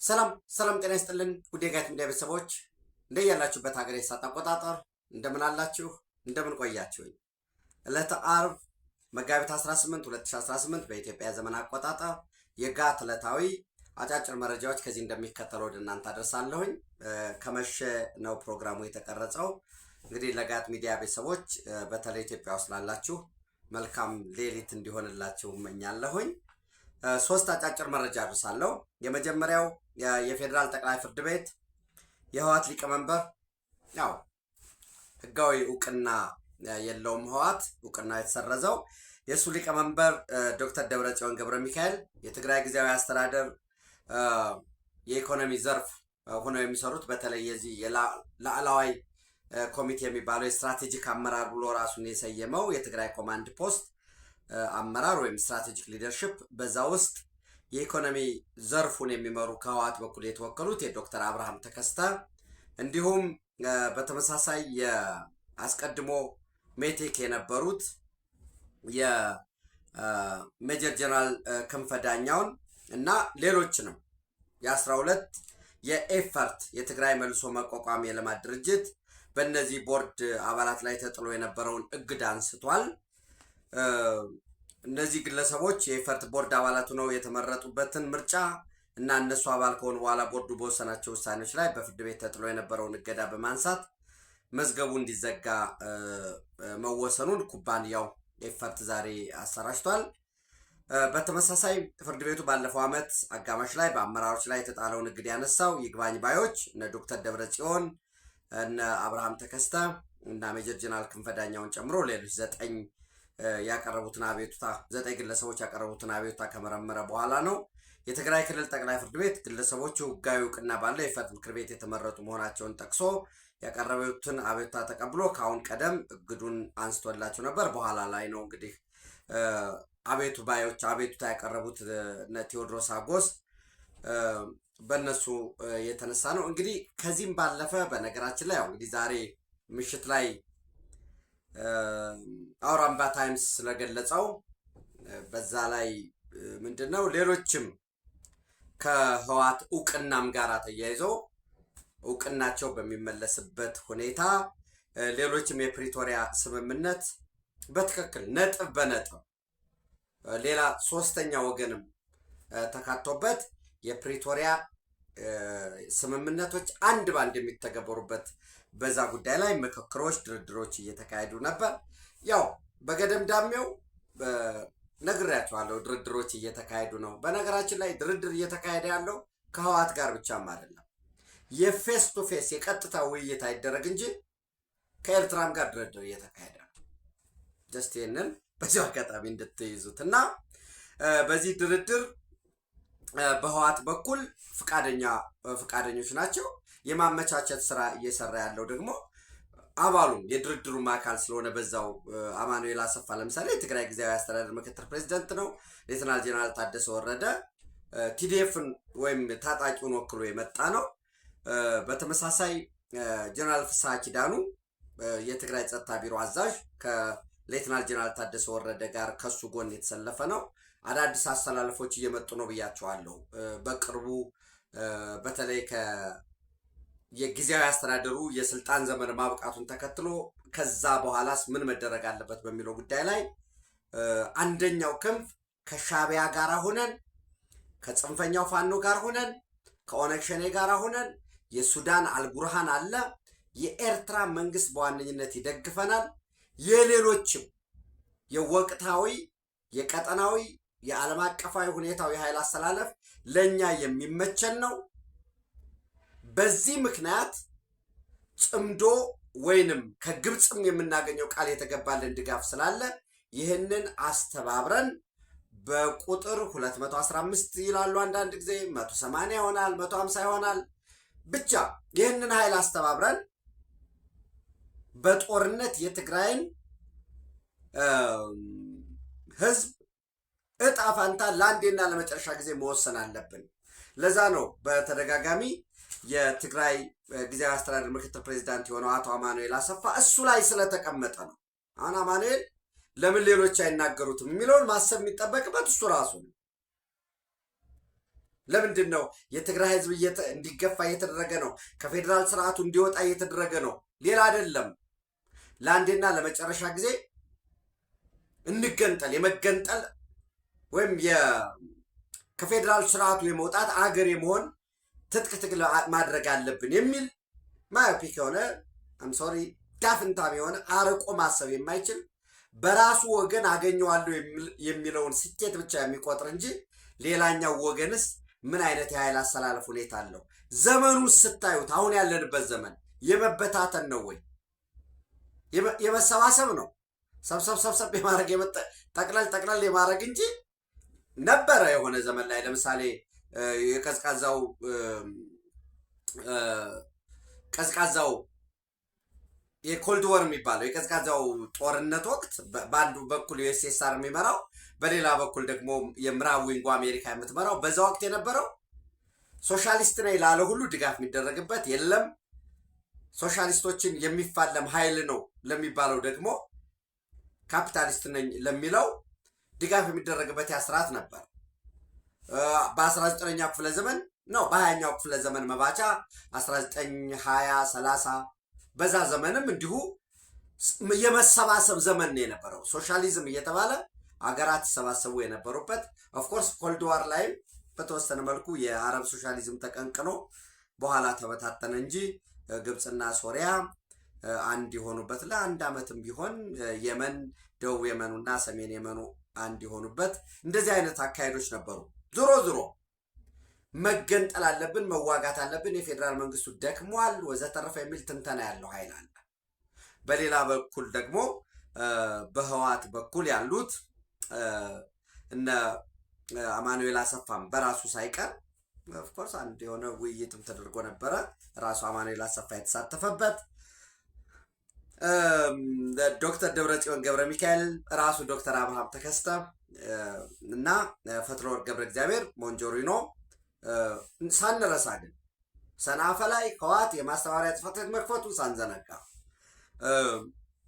ሰላም ጤና ይስጥልን ውድ የጋት ሚዲያ ቤተሰቦች እንደያላችሁበት ሀገር የሰዓት አቆጣጠር እንደምን አላችሁ እንደምን ቆያችሁ? ዕለተ ዓርብ መጋቢት 18 2018 በኢትዮጵያ ዘመን አቆጣጠር የጋት ዕለታዊ አጫጭር መረጃዎች ከዚህ እንደሚከተለው ወደ እናንተ አደርሳለሁኝ። ከመሸ ነው ፕሮግራሙ የተቀረጸው። እንግዲህ ለጋት ሚዲያ ቤተሰቦች በተለይ ኢትዮጵያ ውስጥ ላላችሁ መልካም ሌሊት እንዲሆንላችሁ እመኛለሁኝ። ሶስት አጫጭር መረጃ አድርሳለሁ። የመጀመሪያው የፌዴራል ጠቅላይ ፍርድ ቤት የህወሓት ሊቀመንበር ያው ህጋዊ እውቅና የለውም፣ ህወሓት እውቅና የተሰረዘው የሱ ሊቀመንበር ዶክተር ደብረጽዮን ገብረ ሚካኤል የትግራይ ጊዜያዊ አስተዳደር የኢኮኖሚ ዘርፍ ሆነው የሚሰሩት በተለይ የዚህ የላዕላዊ ኮሚቴ የሚባለው የስትራቴጂክ አመራር ብሎ ራሱን የሰየመው የትግራይ ኮማንድ ፖስት አመራር ወይም ስትራቴጂክ ሊደርሺፕ በዛ ውስጥ የኢኮኖሚ ዘርፉን የሚመሩ ከህወሓት በኩል የተወከሉት የዶክተር አብርሃም ተከስተ እንዲሁም በተመሳሳይ የአስቀድሞ ሜቴክ የነበሩት የሜጀር ጀነራል ክንፈ ዳኛውን እና ሌሎችንም የ12 የኤፈርት የትግራይ መልሶ መቋቋም የልማት ድርጅት በእነዚህ ቦርድ አባላት ላይ ተጥሎ የነበረውን እግድ አንስቷል። እነዚህ ግለሰቦች የኤፈርት ቦርድ አባላት ሆነው የተመረጡበትን ምርጫ እና እነሱ አባል ከሆኑ በኋላ ቦርዱ በወሰናቸው ውሳኔዎች ላይ በፍርድ ቤት ተጥሎ የነበረውን እገዳ በማንሳት መዝገቡ እንዲዘጋ መወሰኑን ኩባንያው ኤፈርት ዛሬ አሰራጭቷል። በተመሳሳይ ፍርድ ቤቱ ባለፈው ዓመት አጋማሽ ላይ በአመራሮች ላይ የተጣለውን እግድ ያነሳው ይግባኝ ባዮች እነ ዶክተር ደብረጽዮን እነ አብርሃም ተከስተ እና ሜጀር ጀነራል ክንፈ ዳኛውን ጨምሮ ሌሎች 9 ግለሰቦች ያቀረቡትን አቤቱታ ከመረመረ በኋላ ነው። የትግራይ ክልል ጠቅላይ ፍርድ ቤት ግለሰቦቹ ህጋዊ እውቅና ባለው የፍትህ ምክር ቤት የተመረጡ መሆናቸውን ጠቅሶ ያቀረቡትን አቤቱታ ተቀብሎ ከአሁን ቀደም እግዱን አንስቶላቸው ነበር። በኋላ ላይ ነው እንግዲህ አቤቱታ ያቀረቡት ቴዎድሮስ አጎስ በእነሱ የተነሳ ነው። እንግዲህ ከዚህም ባለፈ በነገራችን ላይ እንግዲህ ዛሬ ምሽት ላይ አውራምባ ታይምስ ስለገለጸው በዛ ላይ ምንድነው ሌሎችም ከህወሓት እውቅናም ጋር ተያይዞ እውቅናቸው በሚመለስበት ሁኔታ ሌሎችም የፕሪቶሪያ ስምምነት በትክክል ነጥብ በነጥብ ሌላ ሶስተኛ ወገንም ተካቶበት የፕሪቶሪያ ስምምነቶች አንድ ባንድ የሚተገበሩበት በዛ ጉዳይ ላይ ምክክሮች፣ ድርድሮች እየተካሄዱ ነበር። ያው በገደምዳሜው ነግሬያቸዋለሁ፣ ድርድሮች እየተካሄዱ ነው። በነገራችን ላይ ድርድር እየተካሄደ ያለው ከህወሓት ጋር ብቻም አይደለም። የፌስ ቱ ፌስ የቀጥታ ውይይት አይደረግ እንጂ ከኤርትራም ጋር ድርድር እየተካሄደ ነው። ጀስት ይህንን በዚሁ አጋጣሚ እንድትይዙት እና በዚህ ድርድር በህወሓት በኩል ፍቃደኞች ናቸው። የማመቻቸት ስራ እየሰራ ያለው ደግሞ አባሉም የድርድሩም አካል ስለሆነ በዛው አማኑኤል አሰፋ ለምሳሌ የትግራይ ጊዜያዊ አስተዳደር ምክትል ፕሬዚደንት ነው። ሌተናል ጀነራል ታደሰ ወረደ ቲዲኤፍን ወይም ታጣቂውን ወክሎ የመጣ ነው። በተመሳሳይ ጀነራል ፍስሐ ኪዳኑ የትግራይ ጸጥታ ቢሮ አዛዥ ከሌተናል ጀነራል ታደሰ ወረደ ጋር ከሱ ጎን የተሰለፈ ነው። አዳዲስ አስተላለፎች እየመጡ ነው ብያቸዋለሁ። በቅርቡ በተለይ የጊዜያዊ አስተዳደሩ የስልጣን ዘመን ማብቃቱን ተከትሎ ከዛ በኋላስ ምን መደረግ አለበት በሚለው ጉዳይ ላይ አንደኛው ክንፍ ከሻዕቢያ ጋር ሆነን ከጽንፈኛው ፋኖ ጋር ሆነን ከኦነግ ሸኔ ጋር ሆነን የሱዳን አልቡርሃን አለ፣ የኤርትራ መንግስት በዋነኝነት ይደግፈናል፣ የሌሎችም የወቅታዊ የቀጠናዊ የዓለም አቀፋዊ ሁኔታዊ ኃይል አስተላለፍ ለኛ የሚመቸን ነው። በዚህ ምክንያት ጽምዶ ወይንም ከግብጽም የምናገኘው ቃል የተገባልን ድጋፍ ስላለ ይህንን አስተባብረን በቁጥር 215 ይላሉ፣ አንዳንድ ጊዜ 180 ይሆናል፣ 150 ይሆናል። ብቻ ይህንን ኃይል አስተባብረን በጦርነት የትግራይን ህዝብ እጣ ፋንታ ለአንዴና ለመጨረሻ ጊዜ መወሰን አለብን። ለዛ ነው በተደጋጋሚ የትግራይ ጊዜያዊ አስተዳደር ምክትል ፕሬዚዳንት የሆነው አቶ አማኑኤል አሰፋ እሱ ላይ ስለተቀመጠ ነው። አሁን አማኑኤል ለምን ሌሎች አይናገሩትም የሚለውን ማሰብ የሚጠበቅበት እሱ ራሱ ነው። ለምንድን ነው የትግራይ ህዝብ እንዲገፋ እየተደረገ ነው? ከፌዴራል ስርዓቱ እንዲወጣ እየተደረገ ነው። ሌላ አይደለም። ለአንዴና ለመጨረሻ ጊዜ እንገንጠል፣ የመገንጠል ወይም ከፌዴራል ስርዓቱ የመውጣት አገር የመሆን ትጥቅ ትግል ማድረግ አለብን የሚል ማዮፒክ የሆነ ሶሪ ዳፍንታም የሆነ አርቆ ማሰብ የማይችል በራሱ ወገን አገኘዋለሁ የሚለውን ስኬት ብቻ የሚቆጥር እንጂ ሌላኛው ወገንስ ምን አይነት የኃይል አሰላለፍ ሁኔታ አለው? ዘመኑ ስታዩት አሁን ያለንበት ዘመን የመበታተን ነው ወይ የመሰባሰብ ነው? ሰብሰብ የማድረግ ጠቅለል የማድረግ እንጂ ነበረ የሆነ ዘመን ላይ ለምሳሌ ቀዝቃዛው የኮልድ ወር የሚባለው የቀዝቃዛው ጦርነት ወቅት በአንዱ በኩል ዩኤስኤስአር የሚመራው በሌላ በኩል ደግሞ የምዕራብ ዊንጉ አሜሪካ የምትመራው በዛ ወቅት የነበረው ሶሻሊስት ነኝ ላለ ሁሉ ድጋፍ የሚደረግበት የለም። ሶሻሊስቶችን የሚፋለም ኃይል ነው ለሚባለው ደግሞ ካፒታሊስት ነኝ ለሚለው ድጋፍ የሚደረግበት ያስራት ነበር። በ19ኛው ክፍለ ዘመን ነው በ20ኛው ክፍለ ዘመን መባቻ 1920 30 በዛ ዘመንም እንዲሁ የመሰባሰብ ዘመን ነው የነበረው። ሶሻሊዝም እየተባለ አገራት ይሰባሰቡ የነበሩበት ኦፍኮርስ ኮልድ ዋር ላይም በተወሰነ መልኩ የአረብ ሶሻሊዝም ተቀንቅኖ በኋላ ተበታተነ እንጂ ግብፅና ሶሪያ አንድ የሆኑበት ለአንድ ዓመትም ቢሆን የመን ደቡብ የመኑና ሰሜን የመኑ አንድ የሆኑበት እንደዚህ አይነት አካሄዶች ነበሩ። ዞሮ መገንጠል አለብን፣ መዋጋት አለብን፣ የፌዴራል መንግስቱ ደክሟል ወዘተረፈ የሚል ትንተና ያለው ኃይል አለ። በሌላ በኩል ደግሞ በህወሓት በኩል ያሉት እነ አማኑኤል አሰፋም በራሱ ሳይቀር ኦፍኮርስ አንድ የሆነ ውይይትም ተደርጎ ነበረ ራሱ አማኑኤል አሰፋ የተሳተፈበት ዶክተር ደብረጽዮን ገብረ ሚካኤል ራሱ ዶክተር አብርሃም ተከስተ እና ፈትለወርቅ ገብረ እግዚአብሔር ሞንጆሪኖ ሳንረሳ ግን ሰንአፈ ላይ ህወሓት የማስተባበሪያ ጽሕፈት ቤት መክፈቱ ሳንዘነጋ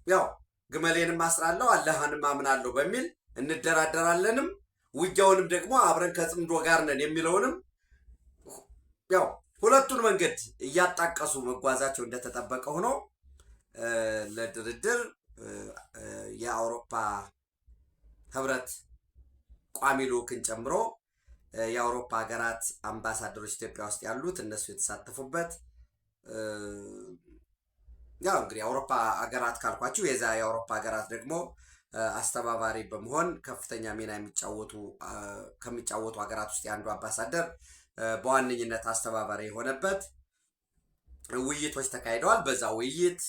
ያው ግመሌንም አስራለሁ አላህንም አምናለሁ በሚል እንደራደራለንም ውጊያውንም ደግሞ አብረን ከጽምዶ ጋር ነን የሚለውንም ያው ሁለቱን መንገድ እያጣቀሱ መጓዛቸው እንደተጠበቀ ሆኖ ለድርድር የአውሮፓ ህብረት ቋሚ ልዑክን ጨምሮ የአውሮፓ ሀገራት አምባሳደሮች ኢትዮጵያ ውስጥ ያሉት እነሱ የተሳተፉበት ያው እንግዲህ የአውሮፓ ሀገራት ካልኳችሁ የዛ የአውሮፓ ሀገራት ደግሞ አስተባባሪ በመሆን ከፍተኛ ሚና ከሚጫወቱ ሀገራት ውስጥ የአንዱ አምባሳደር በዋነኝነት አስተባባሪ የሆነበት ውይይቶች ተካሂደዋል። በዛ ውይይት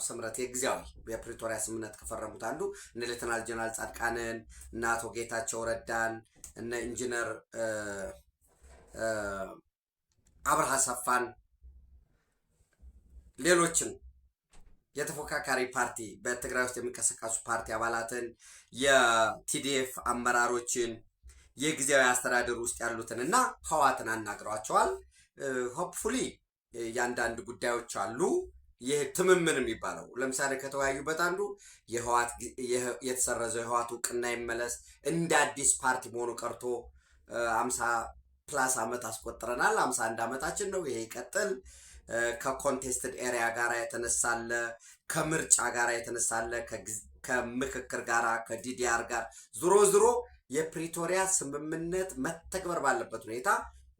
ስምረት የጊዜያዊ የፕሪቶሪያ ስምምነት ከፈረሙት አንዱ እነ ሌተናል ጀነራል ጻድቃንን እነ አቶ ጌታቸው ረዳን እነ ኢንጂነር አብርሃ ሰፋን ሌሎችን የተፎካካሪ ፓርቲ በትግራይ ውስጥ የሚንቀሳቀሱ ፓርቲ አባላትን የቲዲኤፍ አመራሮችን የጊዜያዊ አስተዳደር ውስጥ ያሉትን እና ህወሓትን አናግሯቸዋል። ሆፕፉሊ ያንዳንድ ጉዳዮች አሉ። ይህ ትምምን የሚባለው ለምሳሌ ከተወያዩበት አንዱ የተሰረዘው የህወሓት እውቅና ይመለስ፣ እንደ አዲስ ፓርቲ መሆኑ ቀርቶ 50+ ዓመት አስቆጥረናል፣ 51 ዓመታችን ነው፣ ይሄ ይቀጥል። ከኮንቴስትድ ኤሪያ ጋር የተነሳለ፣ ከምርጫ ጋር የተነሳለ፣ ከምክክር ጋር ከዲዲአር ጋር ዞሮ የፕሪቶሪያ ስምምነት መተግበር ባለበት ሁኔታ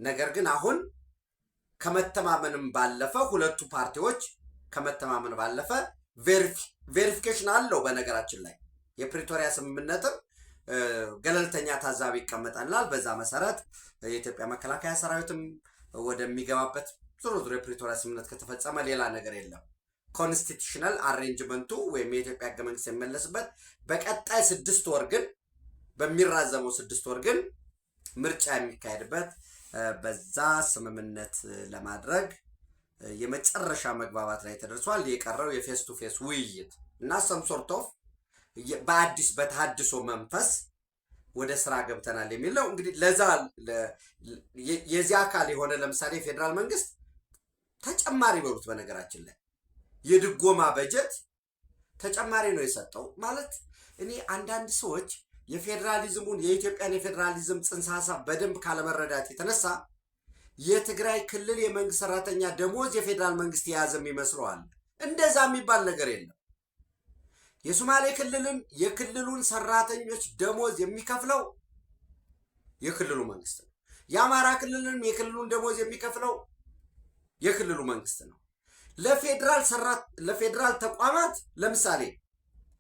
ነገር ግን አሁን ከመተማመንም ባለፈ ሁለቱ ፓርቲዎች ከመተማመን ባለፈ ቬሪፊኬሽን አለው። በነገራችን ላይ የፕሪቶሪያ ስምምነትም ገለልተኛ ታዛቢ ይቀመጣልናል። በዛ መሰረት የኢትዮጵያ መከላከያ ሰራዊትም ወደሚገባበት ዞሮ የፕሪቶሪያ ስምምነት ከተፈጸመ ሌላ ነገር የለም። ኮንስቲቱሽናል አሬንጅመንቱ ወይም የኢትዮጵያ ህገ መንግስት የሚመለስበት በቀጣይ 6 ወር ግን በሚራዘመው 6 ወር ግን ምርጫ የሚካሄድበት በዛ ስምምነት ለማድረግ የመጨረሻ መግባባት ላይ ተደርሷል። የቀረው የፌስ ቱ ፌስ ውይይት እና ሰም ሶርት ኦፍ በአዲስ በተሐድሶ መንፈስ ወደ ስራ ገብተናል የሚለው እንግዲህ ለዛ የዚህ አካል የሆነ ለምሳሌ ፌዴራል መንግስት ተጨማሪ በሉት በነገራችን ላይ የድጎማ በጀት ተጨማሪ ነው የሰጠው ማለት እኔ አንዳንድ ሰዎች የፌዴራሊዝሙን የኢትዮጵያን የፌዴራሊዝም ጽንሰ ሀሳብ በደንብ ካለመረዳት የተነሳ የትግራይ ክልል የመንግስት ሰራተኛ ደሞዝ የፌዴራል መንግስት የያዘም ይመስለዋል። እንደዛ የሚባል ነገር የለም። የሶማሌ ክልልም የክልሉን ሰራተኞች ደሞዝ የሚከፍለው የክልሉ መንግስት ነው። የአማራ ክልልም የክልሉን ደሞዝ የሚከፍለው የክልሉ መንግስት ነው። ለፌዴራል ተቋማት ለምሳሌ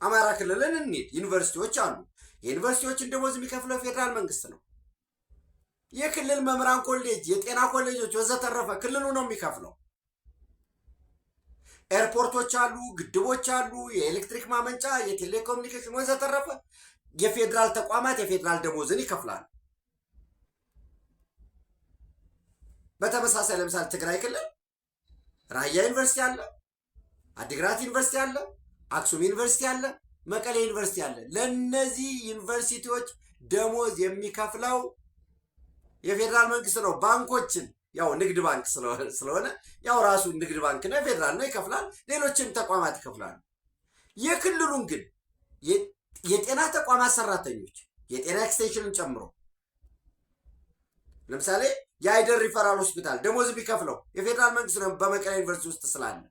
አማራ ክልልን እንሂድ። ዩኒቨርሲቲዎች አሉ። የዩኒቨርሲቲዎችን ደሞዝ የሚከፍለው የፌዴራል መንግስት ነው። የክልል መምህራን ኮሌጅ፣ የጤና ኮሌጆች ወዘተረፈ ክልሉ ነው የሚከፍለው። ኤርፖርቶች አሉ፣ ግድቦች አሉ፣ የኤሌክትሪክ ማመንጫ፣ የቴሌኮሙኒኬሽን ወዘተረፈ የፌዴራል ተቋማት የፌዴራል ደሞዝን ይከፍላሉ። በተመሳሳይ ለምሳሌ ትግራይ ክልል ራያ ዩኒቨርሲቲ አለ፣ አዲግራት ዩኒቨርሲቲ አለ፣ አክሱም ዩኒቨርሲቲ አለ፣ መቀሌ ዩኒቨርሲቲ አለ። ለነዚህ ዩኒቨርሲቲዎች ደሞዝ የሚከፍለው የፌዴራል መንግስት ነው። ባንኮችን ያው ንግድ ባንክ ስለሆነ ያው ራሱ ንግድ ባንክ ነው፣ ፌዴራል ነው፣ ይከፍላል። ሌሎችም ተቋማት ይከፍላሉ። የክልሉን ግን የጤና ተቋማት ሰራተኞች የጤና ኤክስቴንሽንን ጨምሮ ለምሳሌ የአይደር ሪፈራል ሆስፒታል ደሞዝ ቢከፍለው የፌዴራል መንግስት ነው፣ በመቀሌ ዩኒቨርሲቲ ውስጥ ስላለ።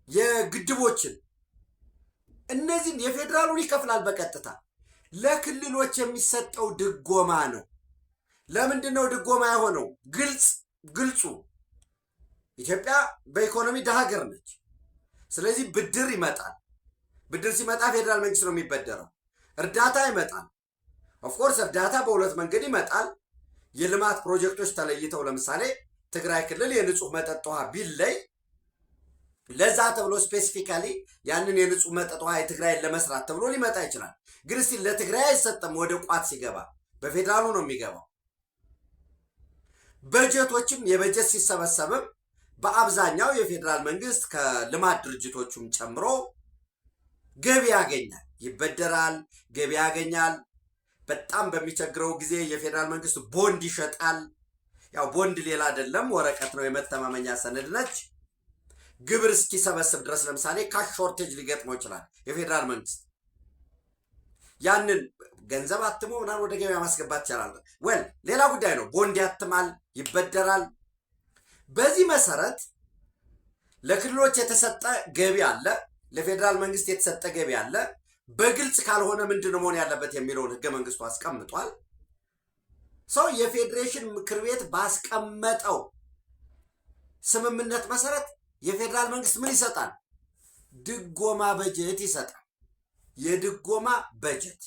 የግድቦችን እነዚህን የፌዴራሉን ይከፍላል በቀጥታ። ለክልሎች የሚሰጠው ድጎማ ነው። ለምንድን ነው ድጎማ የሆነው? ግልጹ ኢትዮጵያ በኢኮኖሚ ደሃ ሀገር ነች። ስለዚህ ብድር ይመጣል። ብድር ሲመጣ ፌዴራል መንግስት ነው የሚበደረው። እርዳታ ይመጣል። ኦፍኮርስ እርዳታ በሁለት መንገድ ይመጣል። የልማት ፕሮጀክቶች ተለይተው ለምሳሌ ትግራይ ክልል የንጹህ መጠጥ ውሃ ቢለይ ለዛ ተብሎ ስፔሲፊካሊ ያንን የንጹህ መጠጥ ውሃ የትግራይን ለመስራት ተብሎ ሊመጣ ይችላል። ግን እስቲ ለትግራይ አይሰጥም። ወደ ቋት ሲገባ በፌዴራሉ ነው የሚገባው። በጀቶችም የበጀት ሲሰበሰብም በአብዛኛው የፌዴራል መንግስት ከልማት ድርጅቶቹም ጨምሮ ገቢ ያገኛል፣ ይበደራል፣ ገቢ ያገኛል። በጣም በሚቸግረው ጊዜ የፌዴራል መንግስት ቦንድ ይሸጣል። ያው ቦንድ ሌላ አይደለም፣ ወረቀት ነው፣ የመተማመኛ ሰነድ ነች። ግብር እስኪሰበስብ ድረስ ለምሳሌ ካሽ ሾርቴጅ ሊገጥመው ይችላል። የፌዴራል መንግስት ያንን ገንዘብ አትሞ ምናምን ወደ ገበያ ማስገባት ይቻላል። ሌላ ጉዳይ ነው። ቦንድ ያትማል፣ ይበደራል። በዚህ መሰረት ለክልሎች የተሰጠ ገቢ አለ፣ ለፌዴራል መንግስት የተሰጠ ገቢ አለ። በግልጽ ካልሆነ ምንድን ነው መሆን ያለበት የሚለውን ህገ መንግስቱ አስቀምጧል። ሰው የፌዴሬሽን ምክር ቤት ባስቀመጠው ስምምነት መሰረት የፌዴራል መንግስት ምን ይሰጣል? ድጎማ በጀት ይሰጣል። የድጎማ በጀት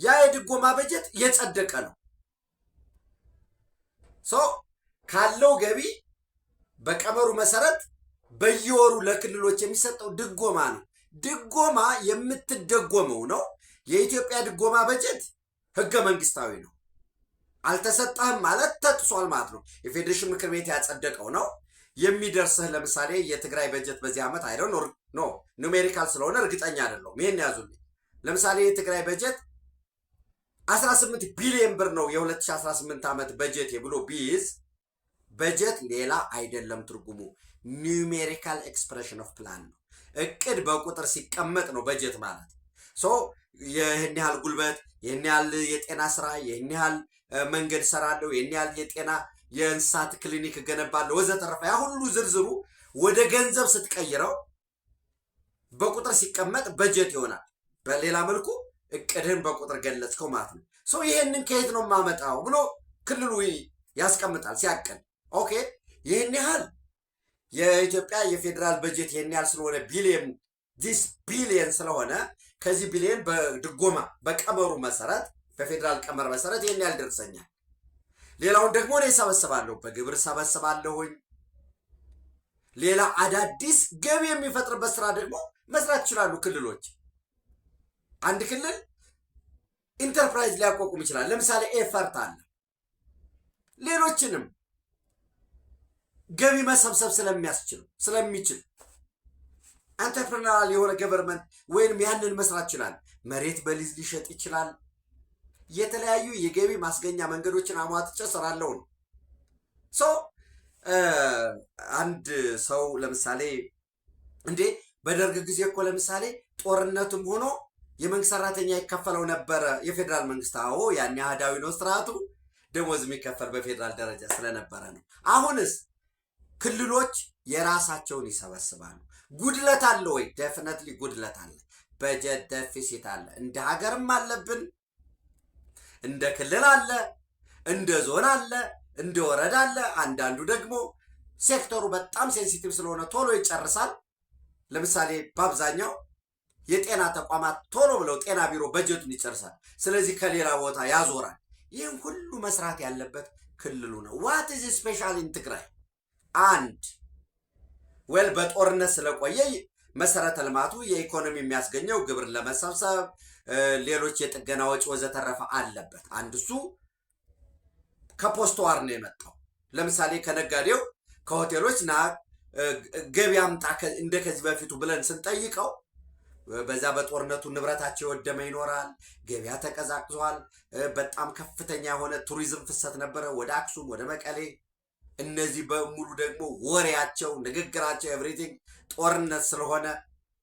ያ የድጎማ በጀት የጸደቀ ነው። ካለው ገቢ በቀመሩ መሰረት በየወሩ ለክልሎች የሚሰጠው ድጎማ ነው። ድጎማ የምትደጎመው ነው። የኢትዮጵያ ድጎማ በጀት ህገ መንግስታዊ ነው። አልተሰጠህም ማለት ተጥሷል ማለት ነው። የፌዴሬሽን ምክር ቤት ያጸደቀው ነው የሚደርስህ። ለምሳሌ የትግራይ በጀት በዚህ ዓመት አይደል ነው ኑሜሪካል ስለሆነ እርግጠኛ አይደለሁም። ይሄን ያዙልኝ። ለምሳሌ የትግራይ በጀት 18 ቢሊዮን ብር ነው የ2018 ዓመት በጀት ብሎ ቢይዝ በጀት ሌላ አይደለም ትርጉሙ ኑሜሪካል ኤክስፕሬሽን ኦፍ ፕላን ነው። እቅድ በቁጥር ሲቀመጥ ነው በጀት ማለት። ይህን ያህል ጉልበት፣ ይህን ያህል የጤና ስራ፣ ይህን ያህል መንገድ ሰራለሁ፣ ይህን ያህል የጤና የእንስሳት ክሊኒክ እገነባለሁ ወዘተረፈ ያ ሁሉ ዝርዝሩ ወደ ገንዘብ ስትቀይረው በቁጥር ሲቀመጥ በጀት ይሆናል። በሌላ መልኩ እቅድህን በቁጥር ገለጽከው ማለት ነው። ይህንን ከየት ነው የማመጣው ብሎ ክልሉ ያስቀምጣል ሲያቅድ። ኦኬ ይህን ያህል የኢትዮጵያ የፌዴራል በጀት ይህን ያህል ስለሆነ ቢሊየን ስለሆነ ከዚህ ቢሊየን በድጎማ በቀመሩ መሰረት በፌዴራል ቀመር መሰረት ይህን ያህል ደርሰኛል። ሌላውን ደግሞ እኔ ሰበስባለሁ፣ በግብር ሰበስባለሁኝ። ሌላ አዳዲስ ገቢ የሚፈጥርበት ስራ ደግሞ መስራት ይችላሉ ክልሎች። አንድ ክልል ኢንተርፕራይዝ ሊያቋቁም ይችላል። ለምሳሌ ኤፈርት አለ። ሌሎችንም ገቢ መሰብሰብ ስለሚችል አንተርፕረነራል የሆነ ገቨርንመንት ወይንም ያንን መስራት ይችላል። መሬት በሊዝ ሊሸጥ ይችላል። የተለያዩ የገቢ ማስገኛ መንገዶችን አሟጥጬ እሰራለሁ ነው። አንድ ሰው ለምሳሌ እንዴ በደርግ ጊዜ እኮ ለምሳሌ ጦርነቱም ሆኖ የመንግስት ሰራተኛ ይከፈለው ነበረ የፌዴራል መንግስት። አዎ ያን አህዳዊ ነው ስርዓቱ፣ ደሞዝ የሚከፈል በፌዴራል ደረጃ ስለነበረ ነው። አሁንስ ክልሎች የራሳቸውን ይሰበስባሉ። ጉድለት አለ ወይ? ዴፊነትሊ ጉድለት አለ። በጀት ደፊሲት አለ። እንደ ሀገርም አለብን፣ እንደ ክልል አለ፣ እንደ ዞን አለ፣ እንደ ወረዳ አለ። አንዳንዱ ደግሞ ሴክተሩ በጣም ሴንሲቲቭ ስለሆነ ቶሎ ይጨርሳል። ለምሳሌ በአብዛኛው የጤና ተቋማት ቶሎ ብለው ጤና ቢሮ በጀቱን ይጨርሳል። ስለዚህ ከሌላ ቦታ ያዞራል። ይህን ሁሉ መስራት ያለበት ክልሉ ነው። ዋት ኢዝ ስፔሻል ኢን ትግራይ? አንድ ወል በጦርነት ስለቆየ መሰረተ ልማቱ የኢኮኖሚ የሚያስገኘው ግብር ለመሰብሰብ ሌሎች የጥገና ወጪ ወዘተረፈ አለበት። አንድ እሱ ከፖስት ዋር ነው የመጣው። ለምሳሌ ከነጋዴው ከሆቴሎች ና ገቢ አምጣ እንደ ከዚህ በፊቱ ብለን ስንጠይቀው በዛ በጦርነቱ ንብረታቸው የወደመ ይኖራል። ገበያ ተቀዛቅዟል። በጣም ከፍተኛ የሆነ ቱሪዝም ፍሰት ነበረ ወደ አክሱም፣ ወደ መቀሌ። እነዚህ በሙሉ ደግሞ ወሬያቸው፣ ንግግራቸው ኤቭሪቲንግ ጦርነት ስለሆነ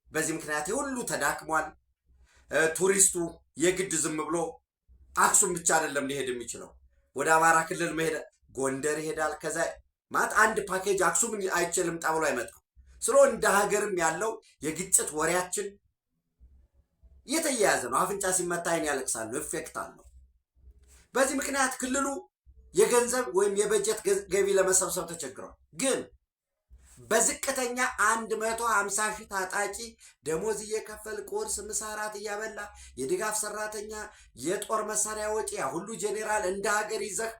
በዚህ ምክንያት ሁሉ ተዳክሟል። ቱሪስቱ የግድ ዝም ብሎ አክሱም ብቻ አይደለም ሊሄድ የሚችለው፣ ወደ አማራ ክልል መሄድ ጎንደር ይሄዳል። ከዛ ማለት አንድ ፓኬጅ አክሱምን አይችልም ብሎ አይመጣም። ስለሆነ እንደ ሀገርም ያለው የግጭት ወሬያችን የተያያዘ ነው። አፍንጫ ሲመታ ዓይን ያለቅሳል ነው፣ ኢፌክት አለው። በዚህ ምክንያት ክልሉ የገንዘብ ወይም የበጀት ገቢ ለመሰብሰብ ተቸግሯል። ግን በዝቅተኛ 150 ሺህ ታጣቂ ደሞዝ እየከፈል ቁርስ፣ ምሳ፣ እራት እያበላ የድጋፍ ሰራተኛ የጦር መሳሪያ ወጪ ያ ሁሉ ጄኔራል እንደ ሀገር ይዘህ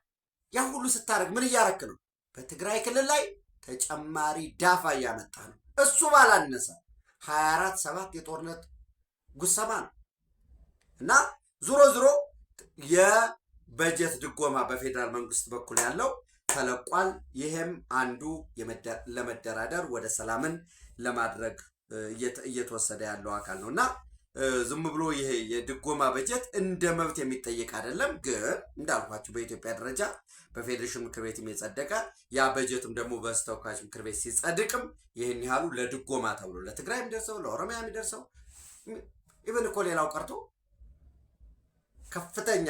ያ ሁሉ ስታደርግ ምን እያረክ ነው? በትግራይ ክልል ላይ ተጨማሪ ዳፋ እያመጣ ነው። እሱ ባላነሰ 24/7 የጦርነት ጉሰማ ነው እና ዙሮ ዙሮ የበጀት ድጎማ በፌዴራል መንግስት በኩል ያለው ተለቋል። ይሄም አንዱ ለመደራደር ወደ ሰላምን ለማድረግ እየተወሰደ ያለው አካል ነው እና ዝም ብሎ ይሄ የድጎማ በጀት እንደ መብት የሚጠየቅ አይደለም። ግን እንዳልኳችሁ በኢትዮጵያ ደረጃ በፌዴሬሽን ምክር ቤትም የጸደቀ ያ በጀትም ደግሞ በተወካዮች ምክር ቤት ሲጸድቅም ይህን ያህሉ ለድጎማ ተብሎ ለትግራይ የሚደርሰው ለኦሮሚያ የሚደርሰው ኢቨን እኮ ሌላው ቀርቶ ከፍተኛ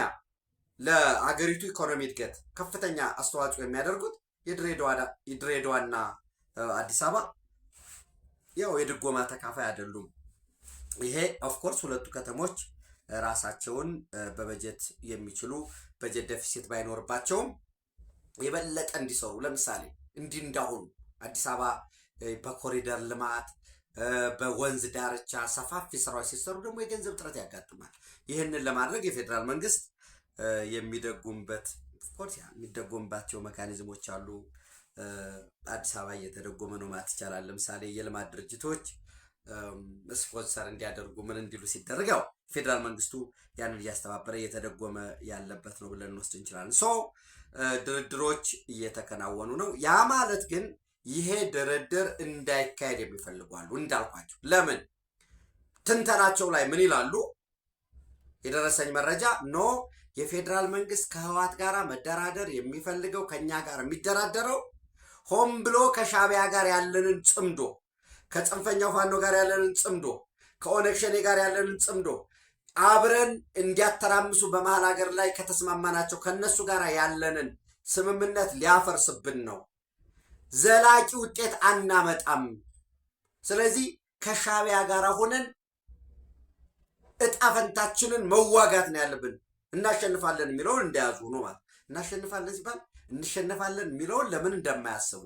ለአገሪቱ ኢኮኖሚ እድገት ከፍተኛ አስተዋጽኦ የሚያደርጉት የድሬዳዋና አዲስ አበባ ያው የድጎማ ተካፋይ አይደሉም። ይሄ ኦፍኮርስ ሁለቱ ከተሞች ራሳቸውን በበጀት የሚችሉ በጀት ደፊሲት ባይኖርባቸውም የበለጠ እንዲሰሩ ለምሳሌ እንዳሁኑ አዲስ አበባ በኮሪደር ልማት በወንዝ ዳርቻ ሰፋፊ ስራዎች ሲሰሩ ደግሞ የገንዘብ ጥረት ያጋጥማል። ይህንን ለማድረግ የፌዴራል መንግስት የሚደጉምበት ኦፍኮርስ የሚደጎምባቸው ሜካኒዝሞች አሉ። አዲስ አበባ እየተደጎመ ነው ማለት ይቻላል። ለምሳሌ የልማት ድርጅቶች ስፖንሰር እንዲያደርጉ ምን እንዲሉ ሲደረግ ያው ፌዴራል መንግስቱ ያንን እያስተባበረ እየተደጎመ ያለበት ነው ብለን እንወስድ እንችላለን። ድርድሮች እየተከናወኑ ነው። ያ ማለት ግን ይሄ ድርድር እንዳይካሄድ የሚፈልጓሉ እንዳልኳቸው። ለምን ትንተናቸው ላይ ምን ይላሉ? የደረሰኝ መረጃ ኖ የፌዴራል መንግስት ከህወሓት ጋር መደራደር የሚፈልገው ከኛ ጋር የሚደራደረው ሆን ብሎ ከሻዕቢያ ጋር ያለንን ጽምዶ፣ ከጽንፈኛው ፋኖ ጋር ያለንን ጽምዶ፣ ከኦነግ ሸኔ ጋር ያለንን ጽምዶ አብረን እንዲያተራምሱ በመሀል ሀገር ላይ ከተስማማናቸው ከነሱ ጋር ያለንን ስምምነት ሊያፈርስብን ነው። ዘላቂ ውጤት አናመጣም። ስለዚህ ከሻዕቢያ ጋር ሆነን እጣፈንታችንን መዋጋት ነው ያለብን። እናሸንፋለን የሚለውን እንደያዙ ነው ማለት። እናሸንፋለን ሲባል እንሸነፋለን የሚለውን ለምን እንደማያስቡ፣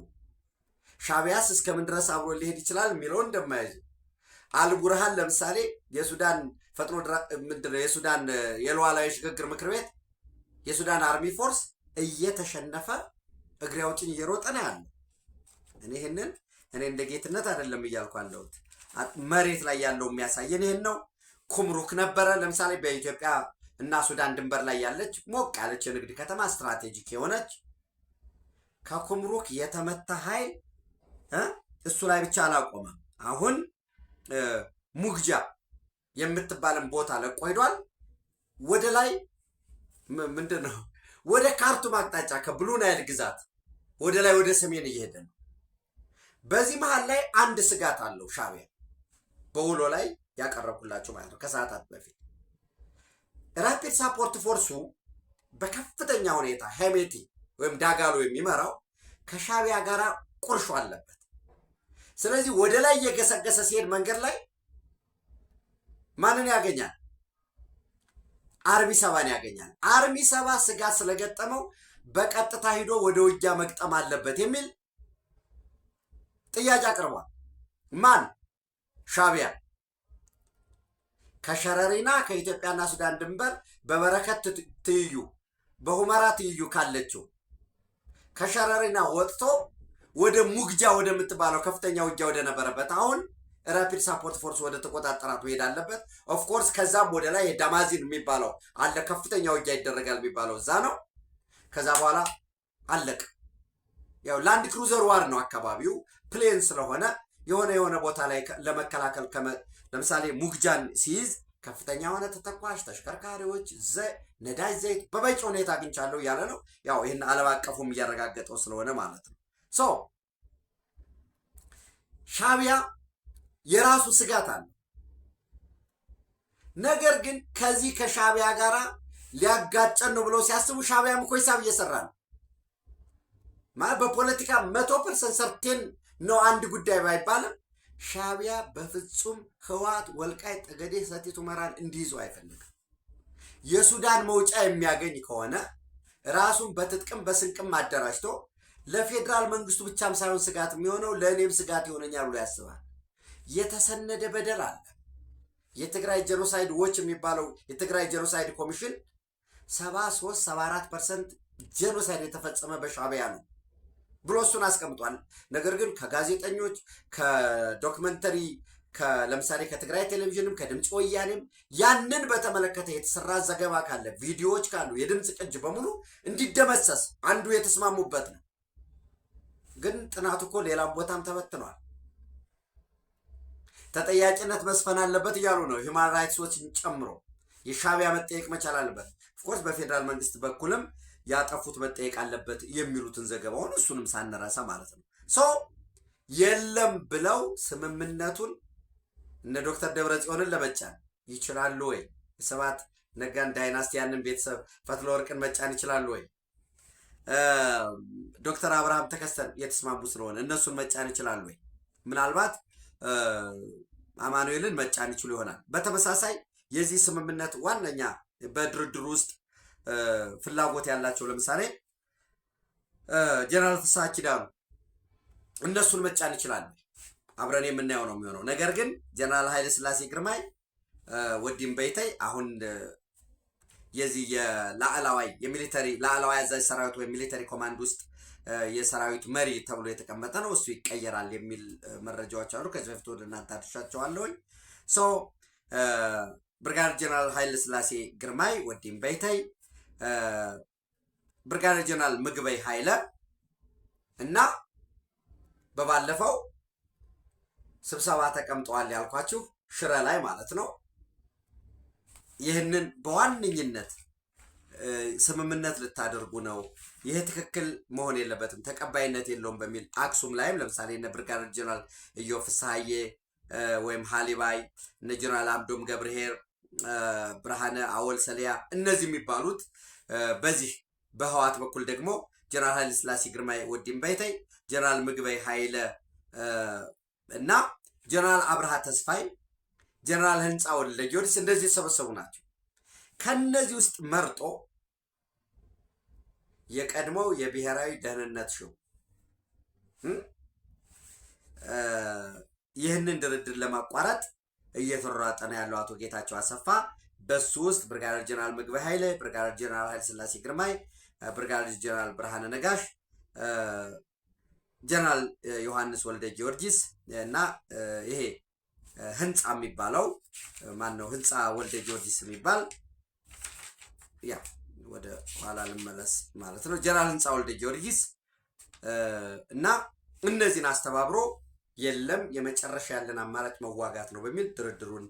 ሻዕቢያስ እስከምን ድረስ አብሮ ሊሄድ ይችላል የሚለውን እንደማያዙ። አልቡርሃን ለምሳሌ የሱዳን ፈጥኖ ምንድነው የሱዳን የሉዓላዊ ሽግግር ምክር ቤት የሱዳን አርሚ ፎርስ እየተሸነፈ እግሬ አውጭኝ እየሮጠ ነው ያለው። እኔ እንደ ጌትነት አይደለም እያልኩ አለሁት። መሬት ላይ ያለው የሚያሳየን ይሄን ነው። ኩምሩክ ነበረ ለምሳሌ በኢትዮጵያ እና ሱዳን ድንበር ላይ ያለች ሞቅ ያለች የንግድ ከተማ ስትራቴጂክ የሆነች ከኩምሩክ የተመታ ኃይል እሱ ላይ ብቻ አላቆመም። አሁን ሙግጃ የምትባልን ቦታ ለቆ ሄዷል። ወደ ላይ ምንድነው ወደ ካርቱም አቅጣጫ ከብሉ ናይል ግዛት ወደ ላይ ወደ ሰሜን እየሄደ ነው። በዚህ መሃል ላይ አንድ ስጋት አለው ሻዕቢያ በውሎ ላይ ያቀረብኩላችሁ ማለት ነው ከሰዓታት በፊት ራፒድ ሳፖርት ፎርሱ በከፍተኛ ሁኔታ ሄሜቲ ወይም ዳጋሎ የሚመራው ከሻዕቢያ ጋር ቁርሾ አለበት። ስለዚህ ወደ ላይ እየገሰገሰ ሲሄድ መንገድ ላይ ማንን ያገኛል? አርሚ ሰባን ያገኛል። አርሚ ሰባ ስጋት ስለገጠመው በቀጥታ ሂዶ ወደ ውጊያ መግጠም አለበት የሚል ጥያቄ አቅርቧል። ማን? ሻዕቢያ። ከሸረሪና ከኢትዮጵያና ሱዳን ድንበር በበረከት ትይዩ በሁመራ ትይዩ ካለችው ከሸረሪና ወጥቶ ወደ ሙግጃ ወደምትባለው ከፍተኛ ውጊያ ወደ ነበረበት አሁን ራፒድ ሳፖርት ፎርስ ወደ ተቆጣጠራት መሄድ አለበት። ኦፍ ኮርስ ከዛም ወደ ላይ ዳማዚን የሚባለው አለ ከፍተኛ ውጊያ ይደረጋል የሚባለው እዛ ነው። ከዛ በኋላ አለቅ ያው ላንድ ክሩዘር ዋር ነው አካባቢው ፕሌን ስለሆነ የሆነ ቦታ ላይ ለመከላከል ለምሳሌ ሙግጃን ሲይዝ ከፍተኛ የሆነ ተተኳሽ ተሽከርካሪዎች ነዳጅ ዘይት በበቂ ሁኔታ አግኝቻለሁ እያለ ነው። ያው ይህን ዓለም አቀፉም እያረጋገጠው ስለሆነ ማለት ነው። ሻዕቢያ የራሱ ስጋት አለ። ነገር ግን ከዚህ ከሻዕቢያ ጋር ሊያጋጨን ነው ብለው ሲያስቡ ሻዕቢያም እኮ ሂሳብ እየሰራ ነው ማለት በፖለቲካ 100% ሰርቴን ነው አንድ ጉዳይ ባይባልም ሻዕቢያ በፍጹም ህወሓት ወልቃይት ጠገዴ ሰቲት ሁመራን እንዲይዙ አይፈልግም። የሱዳን መውጫ የሚያገኝ ከሆነ ራሱን በትጥቅም በስንቅም አደራጅቶ ለፌዴራል መንግስቱ ብቻም ሳይሆን ስጋት የሚሆነው ለእኔም ስጋት ይሆነኛል ብሎ ያስባል። የተሰነደ በደል አለ። የትግራይ ጄኖሳይድ ዎች የሚባለው የትግራይ ጄኖሳይድ ኮሚሽን 73-74% ጄኖሳይድ የተፈጸመ በሻዕቢያ ነው ብሎ እሱን አስቀምጧል። ነገር ግን ከጋዜጠኞች ከዶክመንተሪ ለምሳሌ ከትግራይ ቴሌቪዥንም ከድምፅ ወያኔም ያንን በተመለከተ የተሰራ ዘገባ ካለ ቪዲዮዎች ካሉ የድምፅ ቅጅ በሙሉ እንዲደመሰስ አንዱ የተስማሙበት ነው። ግን ጥናቱ እኮ ሌላም ቦታም ተበትኗል። ተጠያቂነት መስፈን አለበት እያሉ ነው ሂውማን ራይትስ ዎችን ጨምሮ። የሻዕቢያ መጠየቅ መቻል አለበት። ኦፍኮርስ በፌዴራል መንግስት በኩልም ያጠፉት መጠየቅ አለበት የሚሉትን ዘገባውን እሱንም ሳንረሳ ማለት ነው። የለም ብለው ስምምነቱን እነ ዶክተር ደብረጽዮንን ለመጫን ይችላሉ ወይ? የሰባት ነጋን ዳይናስቲ ያንን ቤተሰብ ፈትለወርቅን መጫን ይችላሉ ወይ? ዶክተር አብርሃም ተከስተን የተስማሙ ስለሆነ እነሱን መጫን ይችላሉ ወይ? ምናልባት አማኑኤልን መጫን ይችሉ ይሆናል። በተመሳሳይ የዚህ ስምምነት ዋነኛ በድርድሩ ውስጥ ፍላጎት ያላቸው ለምሳሌ ጀነራል ፍስሐ ኪዳኑ እነሱን መጫን ይችላል። አብረን የምናየው ነው የሚሆነው። ነገር ግን ጀነራል ኃይለ ሥላሴ ግርማይ ወዲም በይተይ አሁን የዚህ የላዕላዋይ የሚሊተሪ ላዕላዋይ አዛዥ ሰራዊት ወይ ሚሊተሪ ኮማንድ ውስጥ የሰራዊት መሪ ተብሎ የተቀመጠ ነው። እሱ ይቀየራል የሚል መረጃዎች አሉ። ከዚህ በፊት ወደ እናንተ አድርሻቸዋለሁኝ። ብርጋዴር ጀነራል ኃይለ ሥላሴ ግርማይ ወዲም በይተይ ብርጋዴር ጀነራል ምግበይ ኃይለ እና በባለፈው ስብሰባ ተቀምጠዋል ያልኳችሁ ሽረ ላይ ማለት ነው። ይህንን በዋነኝነት ስምምነት ልታደርጉ ነው፣ ይሄ ትክክል መሆን የለበትም ተቀባይነት የለውም በሚል አክሱም ላይም ለምሳሌ እነ ብርጋዴር ጀነራል ኢዮብ ፍስሐዬ ወይም ሃሊባይ እነ ጀነራል አምዶም ገብርሄር ብርሃነ አወል ሰሊያ እነዚህ የሚባሉት በዚህ በህዋት በኩል ደግሞ ጀነራል ኃይለ ሥላሴ ግርማይ ወዲም በይተይ ጀነራል ምግበይ ኃይለ እና ጀነራል አብርሃ ተስፋይ ጀነራል ህንፃ ወልደ ጊዮርጊስ እንደዚህ የተሰበሰቡ ናቸው። ከነዚህ ውስጥ መርጦ የቀድሞው የብሔራዊ ደህንነት ሹም ይህንን ድርድር ለማቋረጥ እየተሯሯጠ ነው ያለው አቶ ጌታቸው አሰፋ። በሱ ውስጥ ብርጋዴር ጀነራል ምግበይ ኃይለ፣ ብርጋዴር ጀነራል ኃይለ ሥላሴ ግርማይ፣ ብርጋዴር ጀነራል ብርሃነ ነጋሽ፣ ጀነራል ዮሐንስ ወልደ ጊዮርጊስ እና ይሄ ህንፃ የሚባለው ማን ነው? ህንፃ ወልደ ጊዮርጊስ የሚባል ያ ወደ ኋላ ልመለስ ማለት ነው። ጀነራል ህንፃ ወልደ ጊዮርጊስ እና እነዚህን አስተባብሮ የለም የመጨረሻ ያለን አማራጭ መዋጋት ነው በሚል ድርድሩን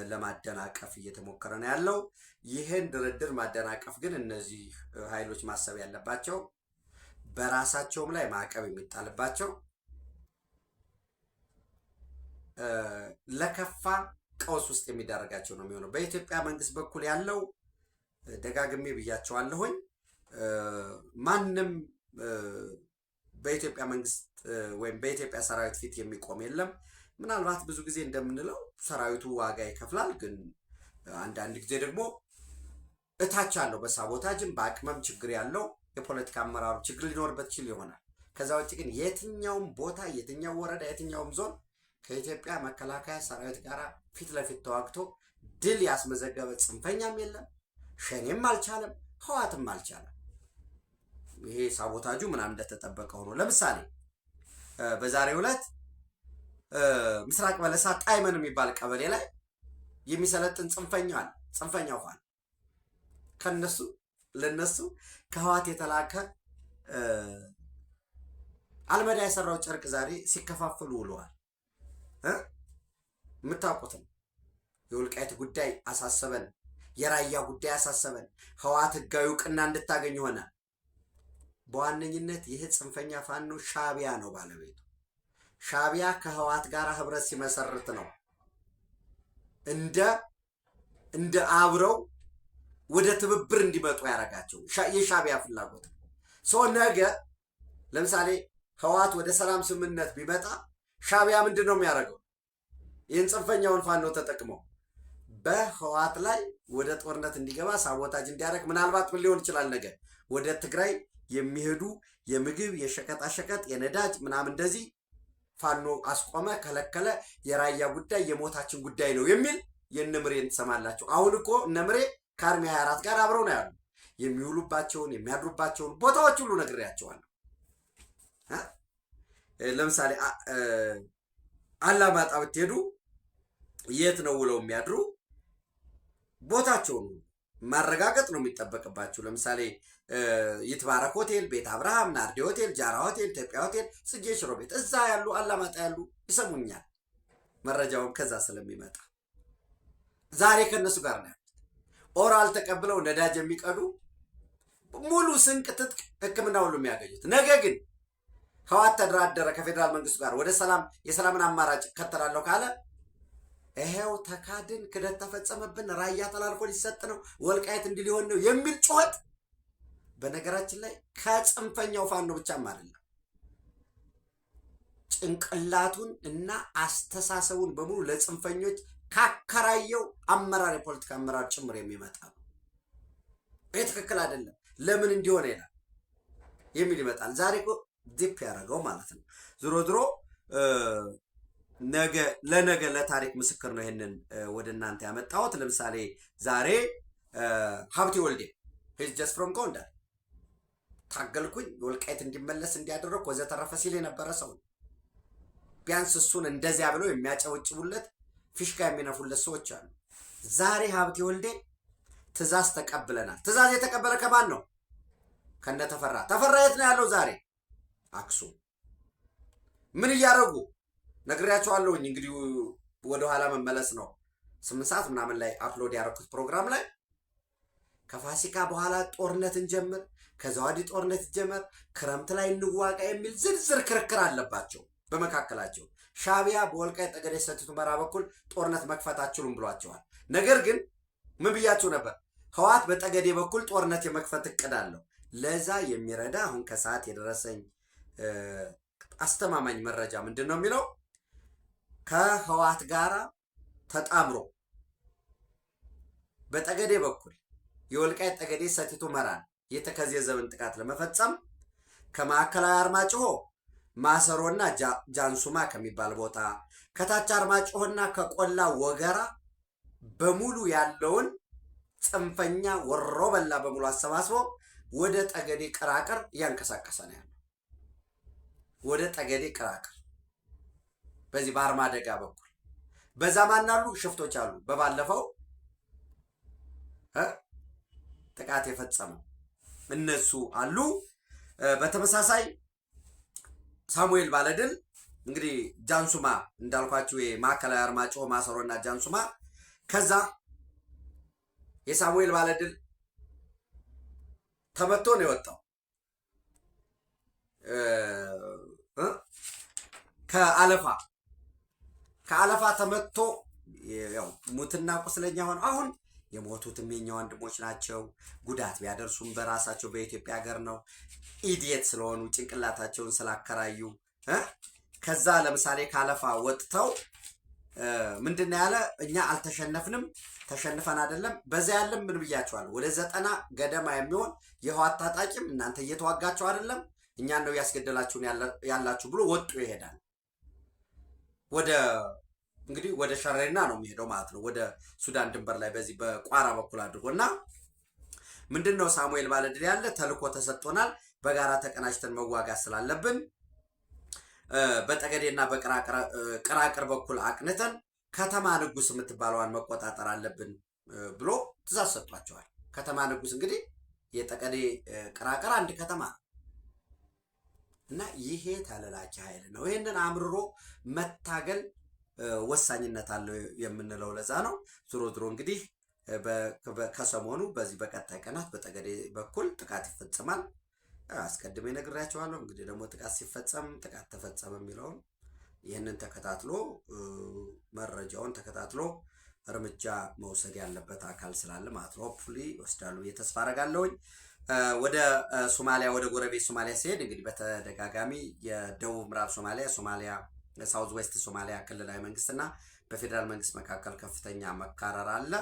ለማደናቀፍ እየተሞከረ ነው ያለው። ይህን ድርድር ማደናቀፍ ግን እነዚህ ኃይሎች ማሰብ ያለባቸው በራሳቸውም ላይ ማዕቀብ የሚጣልባቸው ለከፋ ቀውስ ውስጥ የሚዳረጋቸው ነው የሚሆነው። በኢትዮጵያ መንግስት በኩል ያለው ደጋግሜ ብያቸዋለሁኝ፣ ማንም በኢትዮጵያ መንግስት ወይም በኢትዮጵያ ሰራዊት ፊት የሚቆም የለም። ምናልባት ብዙ ጊዜ እንደምንለው ሰራዊቱ ዋጋ ይከፍላል፣ ግን አንዳንድ ጊዜ ደግሞ እታች አለው በሳቦታጅም በአቅመም ችግር ያለው የፖለቲካ አመራሩ ችግር ሊኖርበት ይችል ይሆናል። ከዛ ውጭ ግን የትኛውም ቦታ፣ የትኛው ወረዳ፣ የትኛውም ዞን ከኢትዮጵያ መከላከያ ሰራዊት ጋር ፊት ለፊት ተዋግቶ ድል ያስመዘገበ ጽንፈኛም የለም። ሸኔም አልቻለም፣ ህዋትም አልቻለም። ይሄ ሳቦታጁ ምናምን እንደተጠበቀ ሆኖ ለምሳሌ በዛሬው ዕለት ምስራቅ በለሳ ጣይመን የሚባል ቀበሌ ላይ የሚሰለጥን ጽንፈኛ ሆኗል። ከነሱ ለነሱ ከህዋት የተላከ አልመዳ የሰራው ጨርቅ ዛሬ ሲከፋፈሉ ውለዋል። የምታውቁትም የወልቃይት ጉዳይ አሳሰበን፣ የራያ ጉዳይ አሳሰበን፣ ህዋት ህጋዊ እውቅና እንድታገኝ ሆነ። በዋነኝነት ይህ ጽንፈኛ ፋኖ ሻቢያ ነው ባለቤቱ። ሻቢያ ከህዋት ጋር ህብረት ሲመሰርት ነው እንደ አብረው ወደ ትብብር እንዲመጡ ያደረጋቸው የሻቢያ ፍላጎት ሰው። ነገ ለምሳሌ ህዋት ወደ ሰላም ስምምነት ቢመጣ ሻቢያ ምንድን ነው የሚያደርገው? ይህን ጽንፈኛውን ፋኖ ተጠቅመው በህዋት ላይ ወደ ጦርነት እንዲገባ ሳቦታጅ እንዲያደርግ፣ ምናልባት ምን ሊሆን ይችላል ነገ ወደ ትግራይ የሚሄዱ የምግብ የሸቀጣሸቀጥ የነዳጅ ምናምን እንደዚህ ፋኖ አስቆመ፣ ከለከለ፣ የራያ ጉዳይ የሞታችን ጉዳይ ነው የሚል የነምሬን ትሰማላችሁ። አሁን እኮ እነምሬ ከአርሚ 24 ጋር አብረው ነው ያሉ። የሚውሉባቸውን የሚያድሩባቸውን ቦታዎች ሁሉ ነግሬያቸዋለሁ። ለምሳሌ አላማጣ ብትሄዱ የት ነው ውለው የሚያድሩ ቦታቸውን ማረጋገጥ ነው የሚጠበቅባችሁ። ለምሳሌ ይትባረክ ሆቴል፣ ቤት አብርሃም፣ ናርዲ ሆቴል፣ ጃራ ሆቴል፣ ኢትዮጵያ ሆቴል፣ ጽጌ ሽሮ ቤት እዛ ያሉ አላማጣ ያሉ ይሰሙኛል። መረጃውን ከዛ ስለሚመጣ ዛሬ ከነሱ ጋር ነው ያሉት። ኦራል ተቀብለው ነዳጅ የሚቀዱ ሙሉ ስንቅ፣ ትጥቅ፣ ሕክምና ሁሉ የሚያገኙት። ነገ ግን ህዋት ተደራደረ ከፌዴራል መንግስቱ ጋር ወደ ሰላም የሰላምን አማራጭ ከተላለሁ ካለ ይሄው ተካድን፣ ክደት ተፈጸመብን፣ ራያ ተላልፎ ሊሰጥ ነው፣ ወልቃይት እንዲህ ሊሆን ነው የሚል ጩኸት በነገራችን ላይ ከጽንፈኛው ፋኖ ብቻም አይደለም፣ ጭንቅላቱን እና አስተሳሰቡን በሙሉ ለጽንፈኞች ካከራየው አመራር የፖለቲካ አመራር ጭምር የሚመጣ ነው። ይህ ትክክል አይደለም፣ ለምን እንዲሆነ ይላል የሚል ይመጣል። ዛሬ እኮ ዲፕ ያደረገው ማለት ነው። ዝሮ ዝሮ ለነገ ለታሪክ ምስክር ነው ይሄንን ወደ እናንተ ያመጣሁት። ለምሳሌ ዛሬ ሀብቴ ወልዴ ሂዝ ጀስት ፍሮም ጎንደር ታገልኩኝ ወልቃይት እንዲመለስ እንዲያደረግ ወዘተረፈ ሲል የነበረ ሰው ነው። ቢያንስ እሱን እንደዚያ ብለው የሚያጨበጭቡለት ፊሽካ የሚነፉለት ሰዎች አሉ። ዛሬ ሀብቴ ወልዴ ትእዛዝ ተቀብለናል። ትእዛዝ የተቀበለ ከማን ነው? ከነ ተፈራ። ተፈራ የት ነው ያለው ዛሬ? አክሱም። ምን እያደረጉ ነግሬያቸዋለሁኝ። እንግዲህ ወደኋላ መመለስ ነው። 8 ሰዓት ምናምን ላይ አፕሎድ ያደረኩት ፕሮግራም ላይ ከፋሲካ በኋላ ጦርነት እንጀምር፣ ከዛ ወዲህ ጦርነት ይጀመር፣ ክረምት ላይ እንዋጋ የሚል ዝርዝር ክርክር አለባቸው በመካከላቸው። ሻቢያ በወልቃይት ጠገዴ ሰቲት ሁመራ በኩል ጦርነት መክፈት አትችሉም ብሏቸዋል። ነገር ግን ምን ብያቸው ነበር? ህዋት በጠገዴ በኩል ጦርነት የመክፈት እቅድ አለው። ለዛ የሚረዳ አሁን ከሰዓት የደረሰኝ አስተማማኝ መረጃ ምንድን ነው የሚለው? ከህዋት ጋር ተጣምሮ በጠገዴ በኩል የወልቃይት ጠገዴ ሰቲት ሁመራን የተከዜ ዘብን ጥቃት ለመፈጸም ከማዕከላዊ አርማጭሆ ማሰሮና ጃንሱማ ከሚባል ቦታ ከታች አርማጭሆና ከቆላ ወገራ በሙሉ ያለውን ጽንፈኛ ወሮ በላ በሙሉ አሰባስቦ ወደ ጠገዴ ቅራቅር እያንቀሳቀሰ ነው ያለው። ወደ ጠገዴ ቅራቅር በዚህ በአርማደጋ በኩል በዛ ማናሉ ሽፍቶች አሉ። በባለፈው ጥቃት የፈጸመው እነሱ አሉ። በተመሳሳይ ሳሙኤል ባለድል እንግዲህ ጃንሱማ እንዳልኳችሁ የማዕከላዊ አርማጭሆ ማሰሮና ጃንሱማ ከዛ የሳሙኤል ባለድል ተመቶ ነው የወጣው። ከአለፋ ከአለፋ ተመቶ ያው ሙትና ቁስለኛ ሆነ። አሁን የሞቱትም የኛ ወንድሞች ናቸው። ጉዳት ቢያደርሱም በራሳቸው በኢትዮጵያ ሀገር ነው። ኢዲየት ስለሆኑ ጭንቅላታቸውን ስላከራዩ ከዛ ለምሳሌ ካለፋ ወጥተው ምንድን ያለ እኛ አልተሸነፍንም፣ ተሸንፈን አይደለም። በዛ ያለም ምን ብያቸዋለሁ? ወደ 90 ገደማ የሚሆን የህወሓት ታጣቂም እናንተ እየተዋጋቸው አይደለም እኛን ነው ያስገደላችሁን ያላችሁ ብሎ ወጡ ይሄዳል። ወደ እንግዲህ ወደ ሸሬና ነው የሚሄደው ማለት ነው፣ ወደ ሱዳን ድንበር ላይ በዚህ በቋራ በኩል አድርጎና ምንድነው ሳሙኤል ባለድል ያለ ተልኮ ተሰጥቶናል፣ በጋራ ተቀናጅተን መዋጋት ስላለብን በጠገዴና በቅራቅር በኩል አቅንተን ከተማ ንጉስ የምትባለዋን መቆጣጠር አለብን ብሎ ትእዛዝ ሰጥቷቸዋል። ከተማ ንጉስ እንግዲህ የጠገዴ ቅራቅር አንድ ከተማ እና ይሄ ተለላኪ ኃይል ነው። ይሄንን አምርሮ መታገል ወሳኝነት አለው የምንለው ለዛ ነው። ዞሮ ዞሮ እንግዲህ ከሰሞኑ በዚህ በቀጣይ ቀናት በጠገዴ በኩል ጥቃት ይፈጸማል። አስቀድሜ ነግሬያቸዋለሁ። እንግዲህ ደግሞ ጥቃት ሲፈጸም ጥቃት ተፈጸመ የሚለውን ይህንን ተከታትሎ መረጃውን ተከታትሎ እርምጃ መውሰድ ያለበት አካል ስላለ ማለት ነው። ሆፕፉሊ ይወስዳሉ ተስፋ አደርጋለሁኝ። ወደ ሶማሊያ ወደ ጎረቤት ሶማሊያ ሲሄድ እንግዲህ በተደጋጋሚ የደቡብ ምዕራብ ሶማሊያ ሳውዝ ዌስት ሶማሊያ ክልላዊ መንግስትና በፌዴራል መንግስት መካከል ከፍተኛ መካረር አለ።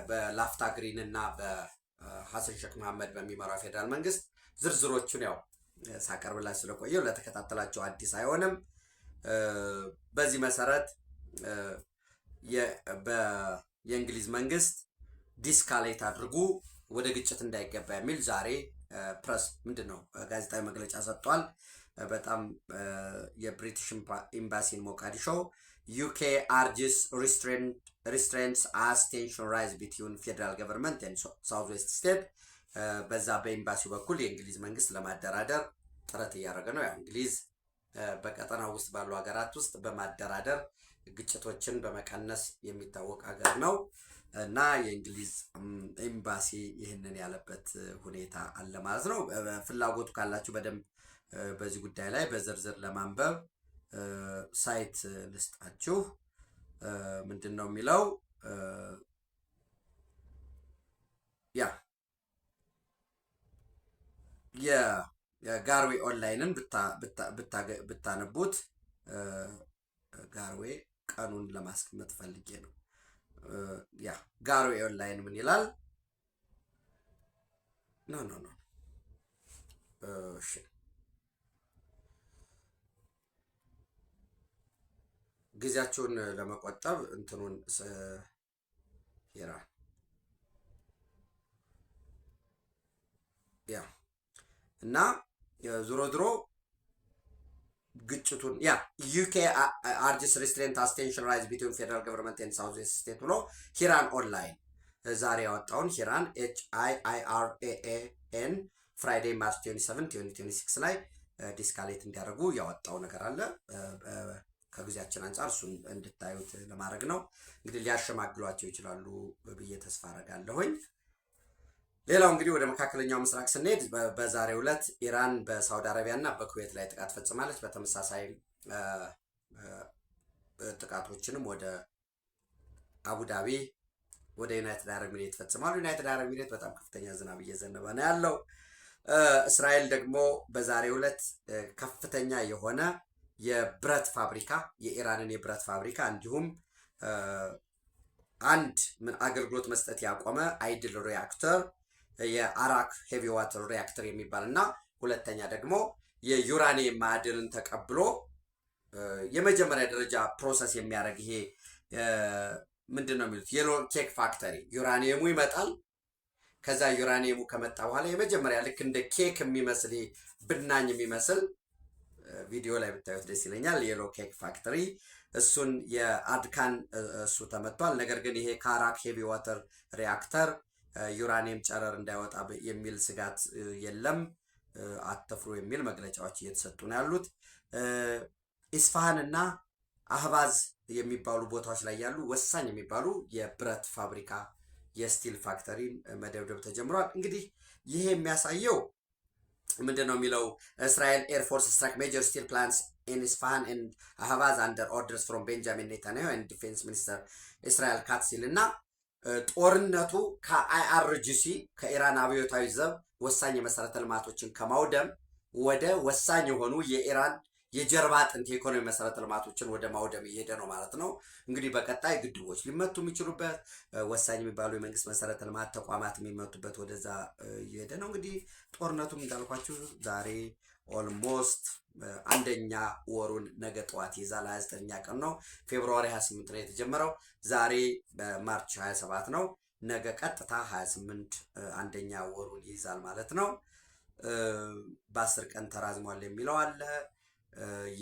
በላፍታ ግሪን እና በሐሰን ሼክ መሐመድ በሚመራው ፌዴራል መንግስት ዝርዝሮቹን ያው ሳቀርብላችሁ ስለቆየው ለተከታተላቸው አዲስ አይሆንም። በዚህ መሰረት የእንግሊዝ መንግስት ዲስካሌት አድርጉ ወደ ግጭት እንዳይገባ የሚል ዛሬ ፕሬስ ምንድነው ጋዜጣዊ መግለጫ ሰጥቷል። በጣም የብሪቲሽ ኤምባሲን ሞቃዲሾ ዩኬ አርጅስ ሪስትሬንትስ አስ ቴንሽን ራይዝ ቢትዊን ፌደራል ገቨርንመንት ኤንድ ሳውዝ ዌስት ስቴት። በዛ በኤምባሲው በኩል የእንግሊዝ መንግስት ለማደራደር ጥረት እያደረገ ነው። ያው እንግሊዝ በቀጠናው ውስጥ ባሉ ሀገራት ውስጥ በማደራደር ግጭቶችን በመቀነስ የሚታወቅ ሀገር ነው እና የእንግሊዝ ኤምባሲ ይህንን ያለበት ሁኔታ አለ ማለት ነው። ፍላጎቱ ካላችሁ በደንብ በዚህ ጉዳይ ላይ በዝርዝር ለማንበብ ሳይት ልስጣችሁ። ምንድን ነው የሚለው የጋርዌ ኦንላይንን ብታነቡት ጋርዌ ቀኑን ለማስቀመጥ ፈልጌ ነው። ጋርዌ ኦንላይን ምን ይላል? ኖ እሺ ጊዜያችሁን ለመቆጠብ እንትኑን ይራል እና ዞሮ ዞሮ ግጭቱን ዩኬ አርጅስ ሪስትሬንት አስ ቴንሽን ራይዝ ቢትዊን ፌደራል ገቨርንመንት ኤንድ ሳውዝ ዌስት ስቴት ብሎ ሂራን ኦንላይን ዛሬ ያወጣውን ሂራን HIIRAN ፍራይዴ ማርች 27 2026 ላይ ዲስካሌት እንዲያደርጉ ያወጣው ነገር አለ። ከጊዜያችን አንጻር እሱን እንድታዩት ለማድረግ ነው። እንግዲህ ሊያሸማግሏቸው ይችላሉ ብዬ ተስፋ አደርጋለሁኝ። ሌላው እንግዲህ ወደ መካከለኛው ምስራቅ ስንሄድ በዛሬው ዕለት ኢራን በሳውዲ አረቢያ እና በኩዌት ላይ ጥቃት ፈጽማለች። በተመሳሳይ ጥቃቶችንም ወደ አቡዳቢ፣ ወደ ዩናይትድ አረብ ኤሚሬት ፈጽማሉ። ዩናይትድ አረብ ኤሚሬት በጣም ከፍተኛ ዝናብ እየዘነበ ነው ያለው። እስራኤል ደግሞ በዛሬው ዕለት ከፍተኛ የሆነ የብረት ፋብሪካ የኢራንን የብረት ፋብሪካ እንዲሁም አንድ አገልግሎት መስጠት ያቆመ አይድል ሪያክተር የአራክ ሄቪ ዋተር ሪያክተር የሚባል እና ሁለተኛ ደግሞ የዩራኒየም ማዕድንን ተቀብሎ የመጀመሪያ ደረጃ ፕሮሰስ የሚያደርግ ይሄ ምንድነው የሚሉት የሎ ኬክ ፋክተሪ ዩራኒየሙ ይመጣል። ከዛ ዩራኒየሙ ከመጣ በኋላ የመጀመሪያ ልክ እንደ ኬክ የሚመስል ብናኝ የሚመስል ቪዲዮ ላይ ብታዩት ደስ ይለኛል። የሎ ኬክ ፋክተሪ እሱን የአድካን እሱ ተመቷል። ነገር ግን ይሄ ካራክ ሄቪ ዋተር ሪያክተር ዩራኒየም ጨረር እንዳይወጣ የሚል ስጋት የለም፣ አትፍሩ የሚል መግለጫዎች እየተሰጡ ነው ያሉት። ኢስፋሃን እና አህባዝ የሚባሉ ቦታዎች ላይ ያሉ ወሳኝ የሚባሉ የብረት ፋብሪካ የስቲል ፋክተሪ መደብደብ ተጀምሯል። እንግዲህ ይሄ የሚያሳየው ምንድነው የሚለው እስራኤል ኤርፎርስ ስትራይክ ሜጀር ስቲል ፕላንትስ in Isfahan and Ahvaz under orders from Benjamin Netanyahu and Defense Minister Israel Katz ይልና ጦርነቱ ከአይአርጂሲ ከኢራን አብዮታዊ ዘብ ወሳኝ የመሰረተ ልማቶችን ከማውደም ወደ ወሳኝ የሆኑ የኢራን የጀርባ አጥንት የኢኮኖሚ መሰረተ ልማቶችን ወደ ማውደም እየሄደ ነው ማለት ነው። እንግዲህ በቀጣይ ግድቦች ሊመቱ የሚችሉበት ወሳኝ የሚባሉ የመንግስት መሰረተ ልማት ተቋማት የሚመቱበት ወደዛ እየሄደ ነው። እንግዲህ ጦርነቱም እንዳልኳችሁ ዛሬ ኦልሞስት አንደኛ ወሩን ነገ ጠዋት ይዛል። 29ኛ ቀን ነው። ፌብሩዋሪ 28 ነው የተጀመረው። ዛሬ በማርች 27 ነው። ነገ ቀጥታ 28 አንደኛ ወሩን ይዛል ማለት ነው። በ10 ቀን ተራዝሟል የሚለው አለ።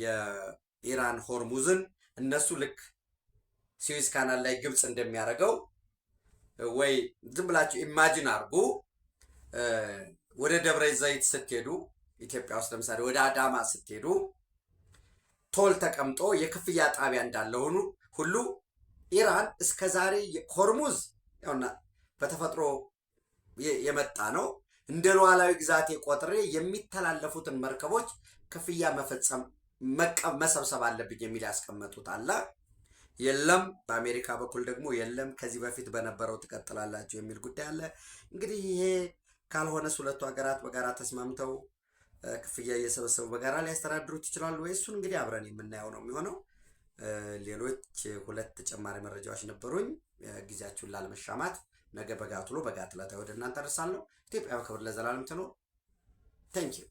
የኢራን ሆርሙዝን እነሱ ልክ ስዊዝ ካናል ላይ ግብጽ እንደሚያደርገው ወይ ዝም ብላችሁ ኢማጂን አድርጉ። ወደ ደብረ ዘይት ስትሄዱ ኢትዮጵያ ውስጥ ለምሳሌ ወደ አዳማ ስትሄዱ ቶል ተቀምጦ የክፍያ ጣቢያ እንዳለ ሁሉ ኢራን እስከዛሬ ሆርሙዝ ያውና በተፈጥሮ የመጣ ነው። እንደ ሉዓላዊ ግዛቴ ቆጥሬ የሚተላለፉትን መርከቦች ክፍያ መፈጸም መሰብሰብ አለብኝ የሚል ያስቀመጡት አለ። የለም በአሜሪካ በኩል ደግሞ የለም ከዚህ በፊት በነበረው ትቀጥላላችሁ የሚል ጉዳይ አለ። እንግዲህ ይሄ ካልሆነ ሁለቱ ሀገራት በጋራ ተስማምተው ክፍያ እየሰበሰቡ በጋራ ሊያስተዳድሩት ይችላሉ ወይ? እሱን እንግዲህ አብረን የምናየው ነው የሚሆነው። ሌሎች ሁለት ተጨማሪ መረጃዎች ነበሩኝ። ጊዜያችሁን ላለመሻማት ነገ በጋት ውሎ በጋት ዕለት ወደ እናንተ ደርሳለሁ። ኢትዮጵያ በክብር ለዘላለም ትኖር። ታንኪዩ